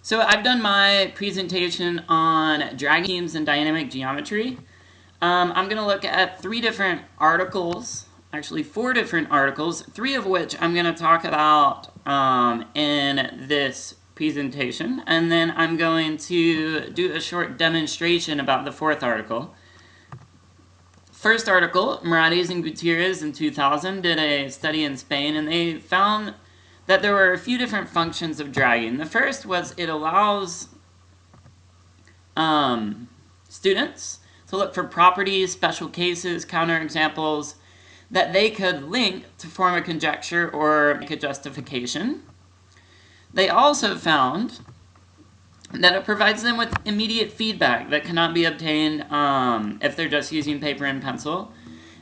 So I've done my presentation on dragging schemes and dynamic geometry. I'm going to look at 3 different articles, actually 4 different articles, 3 of which I'm going to talk about in this presentation. And then I'm going to do a short demonstration about the 4th article. First article, Morales and Gutierrez in 2000 did a study in Spain, and they found that there were a few different functions of dragging. The first was it allows students to look for properties, special cases, counterexamples that they could link to form a conjecture or make a justification. They also found that it provides them with immediate feedback that cannot be obtained if they're just using paper and pencil.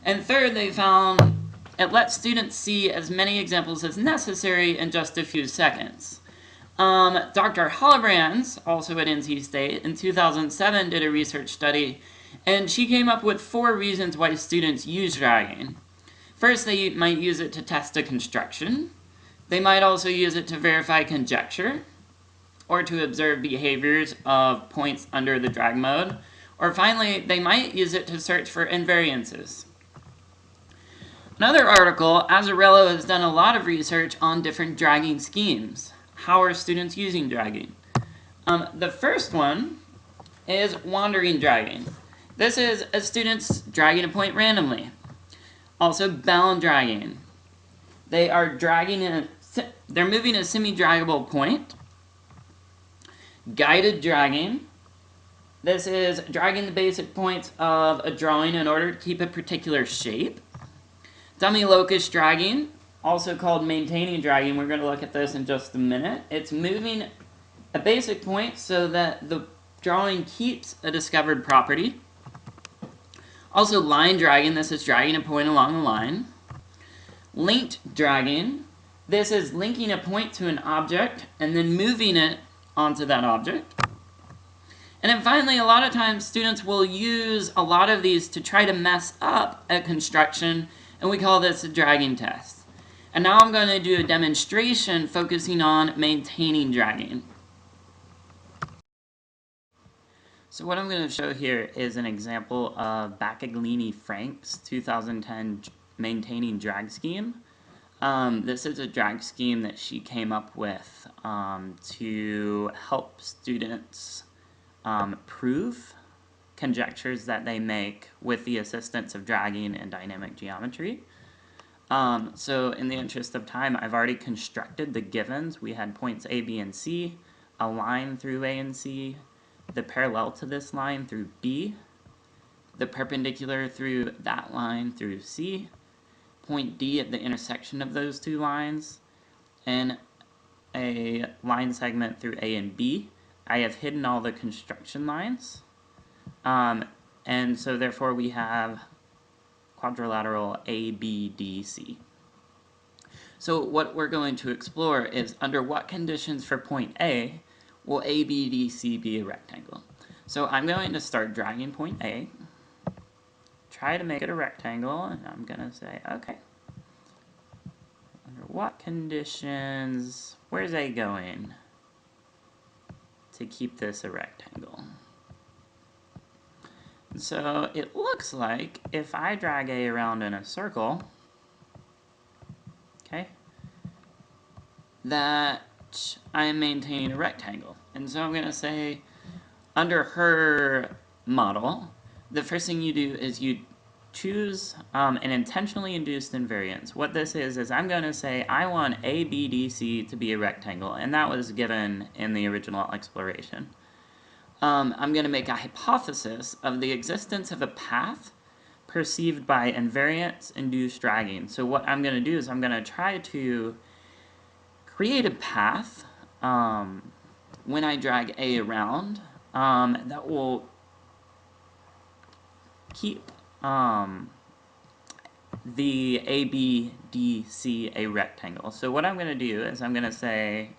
And third, they found it lets students see as many examples as necessary in just a few seconds. Dr. Hollebrands, also at NC State, in 2007 did a research study, and she came up with 4 reasons why students use dragging. First, they might use it to test a construction. They might also use it to verify conjecture, or to observe behaviors of points under the drag mode. Or finally, they might use it to search for invariances. Another article, Azzarello has done a lot of research on different dragging schemes. How are students using dragging? The first one is wandering dragging. This is a student's dragging a point randomly. Also bound dragging. They're moving a semi-draggable point. Guided dragging. This is dragging the basic points of a drawing in order to keep a particular shape. Dummy locus dragging, also called maintaining dragging. We're going to look at this in just a minute. It's moving a basic point so that the drawing keeps a discovered property. Also line dragging, this is dragging a point along the line. Linked dragging, this is linking a point to an object and then moving it onto that object. And then finally, a lot of times students will use a lot of these to try to mess up a construction, and we call this a dragging test. And now I'm going to do a demonstration focusing on maintaining dragging. So what I'm going to show here is an example of Baccaglini-Frank's 2010 maintaining drag scheme. This is a drag scheme that she came up with to help students prove conjectures that they make with the assistance of dragging and dynamic geometry. So in the interest of time, I've already constructed the givens. We had points A, B, and C, a line through A and C, the parallel to this line through B, the perpendicular through that line through C, point D at the intersection of those 2 lines, and a line segment through A and B. I have hidden all the construction lines, and so therefore we have quadrilateral A, B, D, C. So what we're going to explore is under what conditions for point A will A, B, D, C be a rectangle. So I'm going to start dragging point A, try to make it a rectangle, and I'm going to say, okay, under what conditions, where's A going to keep this a rectangle? So it looks like if I drag A around in a circle, okay, that I am maintaining a rectangle. And so I'm going to say, under her model, the first thing you do is you choose an intentionally induced invariance. What this is I'm going to say I want A, B, D, C to be a rectangle, and that was given in the original exploration. I'm going to make a hypothesis of the existence of a path perceived by invariance-induced dragging. So what I'm going to do is I'm going to try to create a path when I drag A around that will keep the A, B, D, C a rectangle. So what I'm going to do is I'm going to say,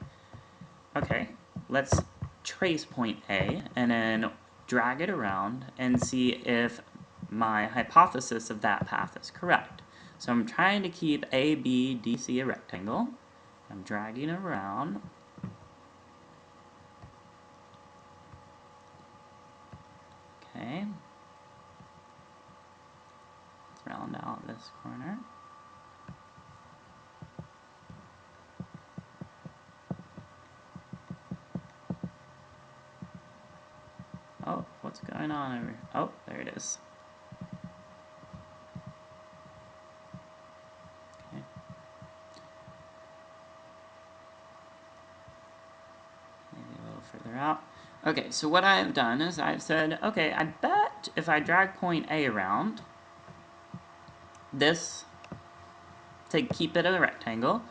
okay, let's trace point A and then drag it around and see if my hypothesis of that path is correct. So I'm trying to keep A, B, D, C a rectangle. I'm dragging around. this corner. Oh, what's going on over here? Oh, there it is. Okay. Maybe a little further out. Okay, so what I've done is I've said, okay, I bet if I drag point A around this to keep it a rectangle,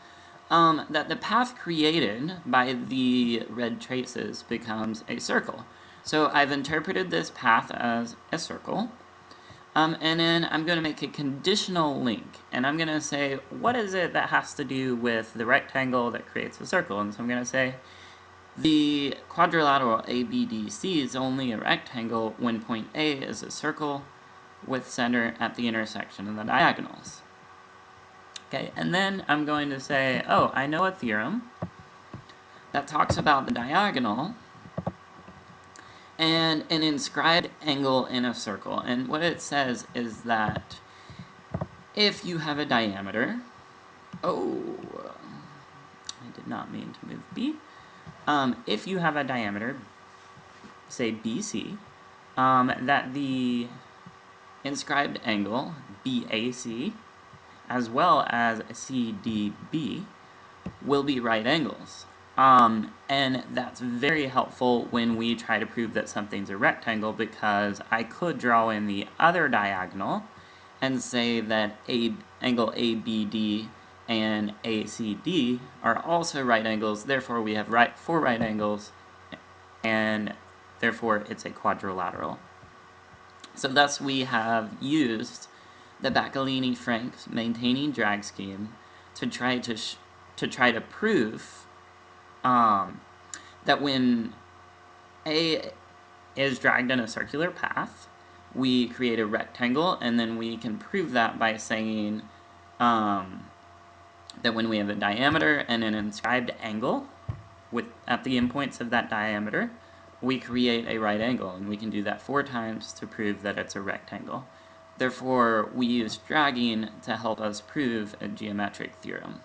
that the path created by the red traces becomes a circle. So I've interpreted this path as a circle, and then I'm going to make a conditional link, and I'm going to say, what is it that has to do with the rectangle that creates a circle? And so I'm going to say, the quadrilateral ABDC is only a rectangle when point A is a circle with center at the intersection of the diagonals. Okay, and then I'm going to say, oh, I know a theorem that talks about the diagonal and an inscribed angle in a circle. And what it says is that if you have a diameter, I did not mean to move B. If you have a diameter, say BC, that the inscribed angle BAC as well as CDB will be right angles. And that's very helpful when we try to prove that something's a rectangle, because I could draw in the other diagonal and say that angle ABD and ACD are also right angles, therefore we have four right angles, and therefore it's a quadrilateral. So thus we have used the Bacalini-Frank maintaining drag scheme to try to prove that when A is dragged in a circular path, we create a rectangle, and then we can prove that by saying that when we have a diameter and an inscribed angle at the endpoints of that diameter, we create a right angle, and we can do that 4 times to prove that it's a rectangle. Therefore, we use dragging to help us prove a geometric theorem.